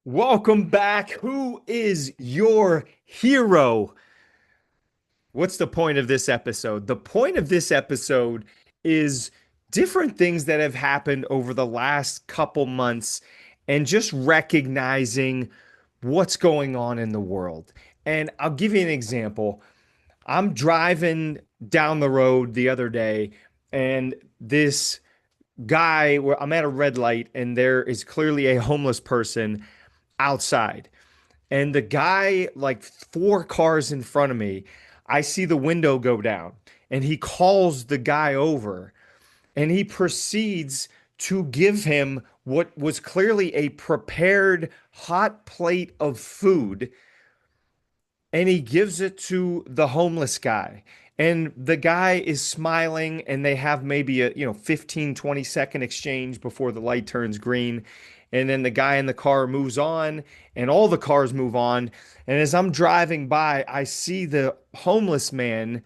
Welcome back. Who is your hero? What's the point of this episode? The point of this episode is different things that have happened over the last couple months and just recognizing what's going on in the world. And I'll give you an example. I'm driving down the road the other day, and this guy, where I'm at a red light, and there is clearly a homeless person outside. And the guy, like 4 cars in front of me, I see the window go down and he calls the guy over and he proceeds to give him what was clearly a prepared hot plate of food, and he gives it to the homeless guy. And the guy is smiling, and they have maybe a 15-20 second exchange before the light turns green. And then the guy in the car moves on, and all the cars move on. And as I'm driving by, I see the homeless man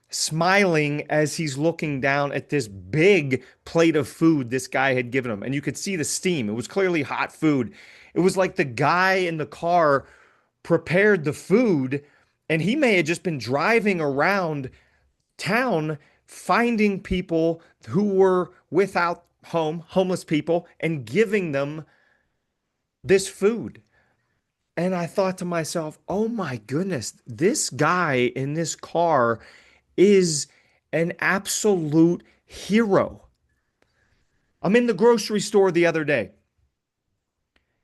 smiling as he's looking down at this big plate of food this guy had given him. And you could see the steam. It was clearly hot food. It was like the guy in the car prepared the food, and he may have just been driving around town finding people who were without home, homeless people, and giving them this food. And I thought to myself, oh my goodness, this guy in this car is an absolute hero. I'm in the grocery store the other day.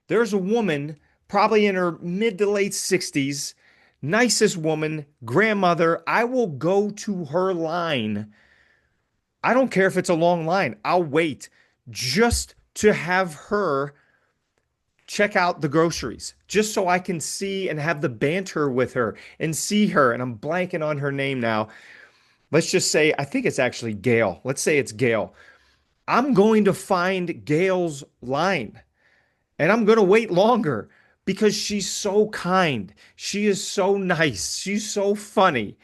There's a woman, probably in her mid to late 60s, nicest woman, grandmother. I will go to her line. I don't care if it's a long line. I'll wait just to have her check out the groceries, just so I can see and have the banter with her and see her. And I'm blanking on her name now. Let's just say, I think it's actually Gail. Let's say it's Gail. I'm going to find Gail's line. And I'm going to wait longer because she's so kind. She is so nice. She's so funny.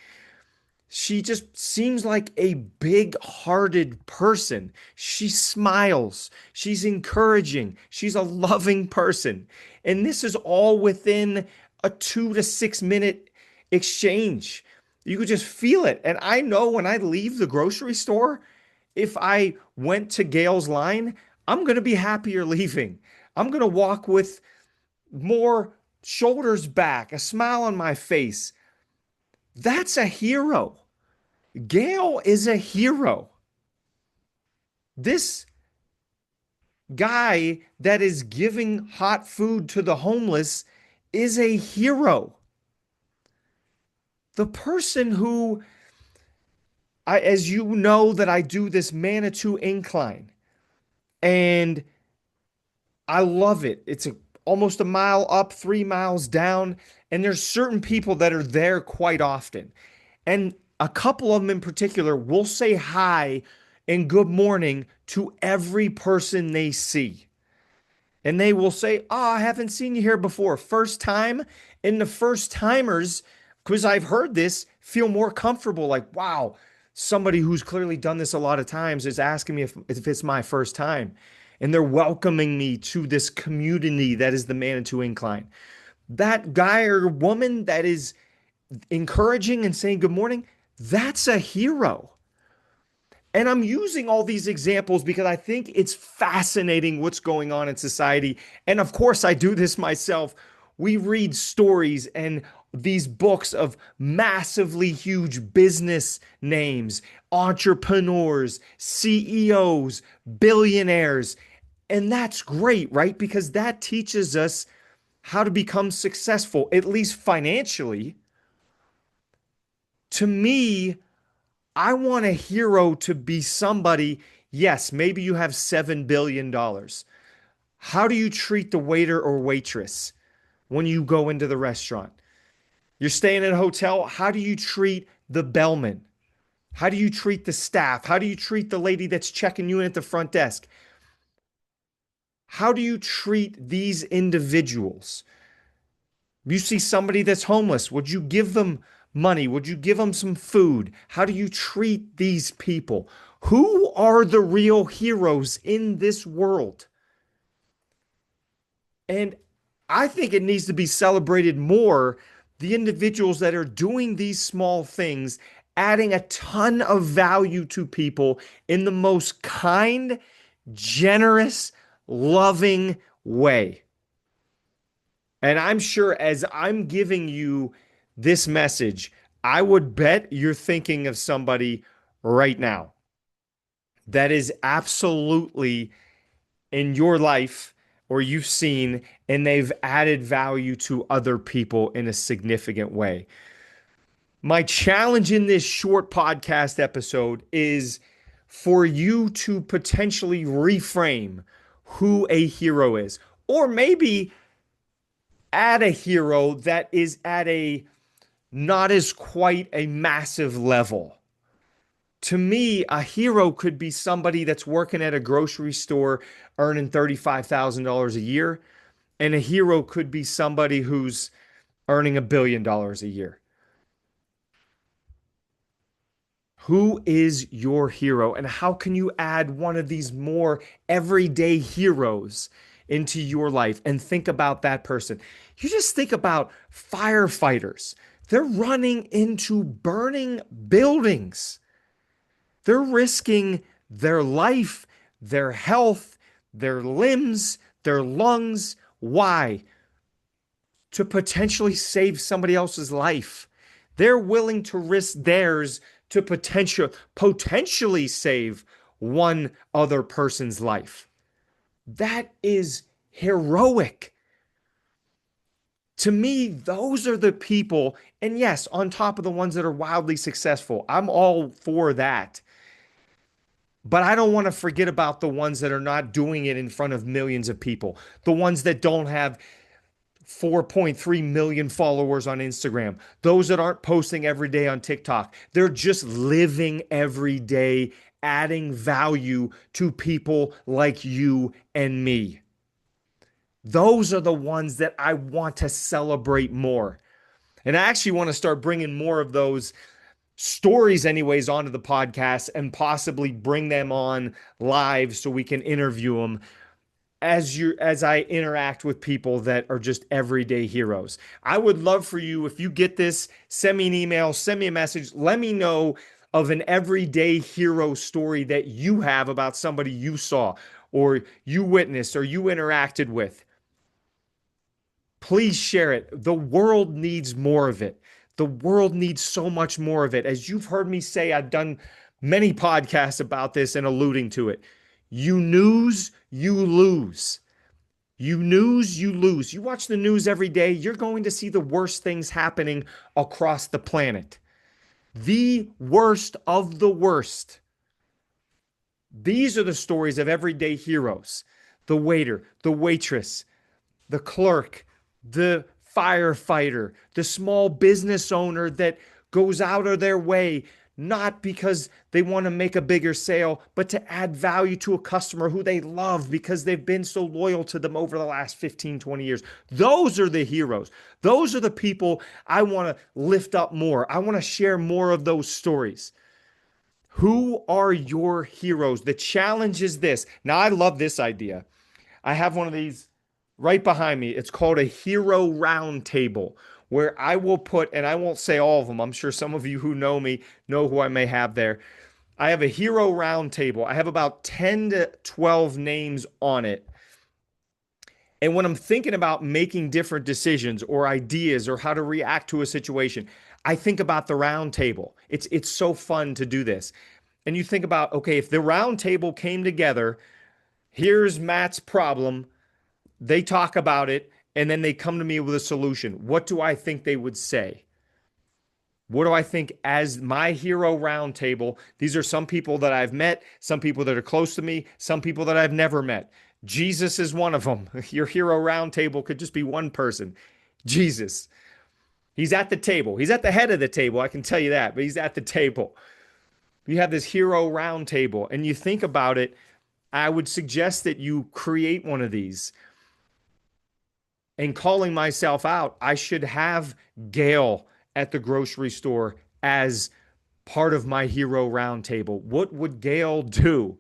She just seems like a big-hearted person. She smiles. She's encouraging. She's a loving person. And this is all within a 2 to 6 minute exchange. You could just feel it. And I know when I leave the grocery store, if I went to Gail's line, I'm going to be happier leaving. I'm going to walk with more shoulders back, a smile on my face. That's a hero. Gail is a hero. This guy that is giving hot food to the homeless is a hero. The person who, as you know, that I do this Manitou incline, and I love it. It's almost a mile up, 3 miles down, and there's certain people that are there quite often. And a couple of them in particular will say hi and good morning to every person they see. And they will say, "Oh, I haven't seen you here before. First time?" And the first timers, because I've heard this, feel more comfortable. Like, wow, somebody who's clearly done this a lot of times is asking me if it's my first time. And they're welcoming me to this community that is the Manitou Incline. That guy or woman that is encouraging and saying good morning, that's a hero. And I'm using all these examples because I think it's fascinating what's going on in society. And of course, I do this myself. We read stories and these books of massively huge business names, entrepreneurs, CEOs, billionaires. And that's great, right? Because that teaches us how to become successful, at least financially. To me, I want a hero to be somebody. Yes, maybe you have $7 billion. How do you treat the waiter or waitress when you go into the restaurant? You're staying in a hotel. How do you treat the bellman? How do you treat the staff? How do you treat the lady that's checking you in at the front desk? How do you treat these individuals? You see somebody that's homeless. Would you give them money? Would you give them some food? How do you treat these people? Who are the real heroes in this world? And I think it needs to be celebrated more. The individuals that are doing these small things, adding a ton of value to people in the most kind, generous, loving way. And I'm sure as I'm giving you this message, I would bet you're thinking of somebody right now that is absolutely in your life or you've seen, and they've added value to other people in a significant way. My challenge in this short podcast episode is for you to potentially reframe who a hero is, or maybe add a hero that is at a not as quite a massive level. To me, a hero could be somebody that's working at a grocery store earning $35,000 a year, and a hero could be somebody who's earning $1 billion a year. Who is your hero, and how can you add one of these more everyday heroes into your life and think about that person? You just think about firefighters. They're running into burning buildings. They're risking their life, their health, their limbs, their lungs. Why? To potentially save somebody else's life. They're willing to risk theirs to potentially save one other person's life. That is heroic. To me, those are the people, and yes, on top of the ones that are wildly successful, I'm all for that. But I don't want to forget about the ones that are not doing it in front of millions of people, the ones that don't have 4.3 million followers on Instagram, those that aren't posting every day on TikTok. They're just living every day, adding value to people like you and me. Those are the ones that I want to celebrate more. And I actually want to start bringing more of those stories anyways onto the podcast and possibly bring them on live so we can interview them as I interact with people that are just everyday heroes. I would love for you, if you get this, send me an email, send me a message, let me know of an everyday hero story that you have about somebody you saw or you witnessed or you interacted with. Please share it. The world needs more of it. The world needs so much more of it. As you've heard me say, I've done many podcasts about this and alluding to it. You news, you lose. You news, you lose. You watch the news every day, you're going to see the worst things happening across the planet. The worst of the worst. These are the stories of everyday heroes. The waiter, the waitress, the clerk, the firefighter, the small business owner that goes out of their way, not because they want to make a bigger sale, but to add value to a customer who they love because they've been so loyal to them over the last 15, 20 years. Those are the heroes. Those are the people I want to lift up more. I want to share more of those stories. Who are your heroes? The challenge is this. Now, I love this idea. I have one of these right behind me. It's called a hero roundtable, where I will put, and I won't say all of them. I'm sure some of you who know me know who I may have there. I have a hero roundtable. I have about 10 to 12 names on it. And when I'm thinking about making different decisions or ideas or how to react to a situation, I think about the round table. It's so fun to do this. And you think about, okay, if the round table came together, here's Matt's problem. They talk about it, and then they come to me with a solution. What do I think they would say? What do I think as my hero roundtable? These are some people that I've met, some people that are close to me, some people that I've never met. Jesus is one of them. Your hero roundtable could just be one person. Jesus. He's at the table. He's at the head of the table. I can tell you that, but he's at the table. You have this hero roundtable, and you think about it. I would suggest that you create one of these. And calling myself out, I should have Gail at the grocery store as part of my hero roundtable. What would Gail do?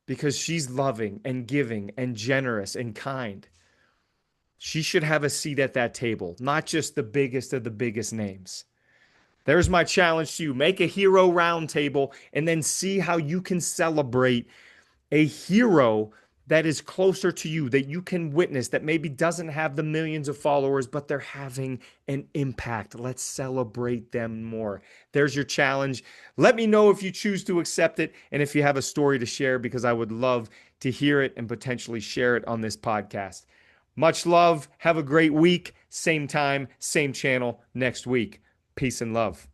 Because she's loving and giving and generous and kind. She should have a seat at that table, not just the biggest of the biggest names. There's my challenge to you. Make a hero roundtable and then see how you can celebrate a hero that is closer to you, that you can witness, that maybe doesn't have the millions of followers, but they're having an impact. Let's celebrate them more. There's your challenge. Let me know if you choose to accept it and if you have a story to share, because I would love to hear it and potentially share it on this podcast. Much love. Have a great week. Same time, same channel next week. Peace and love.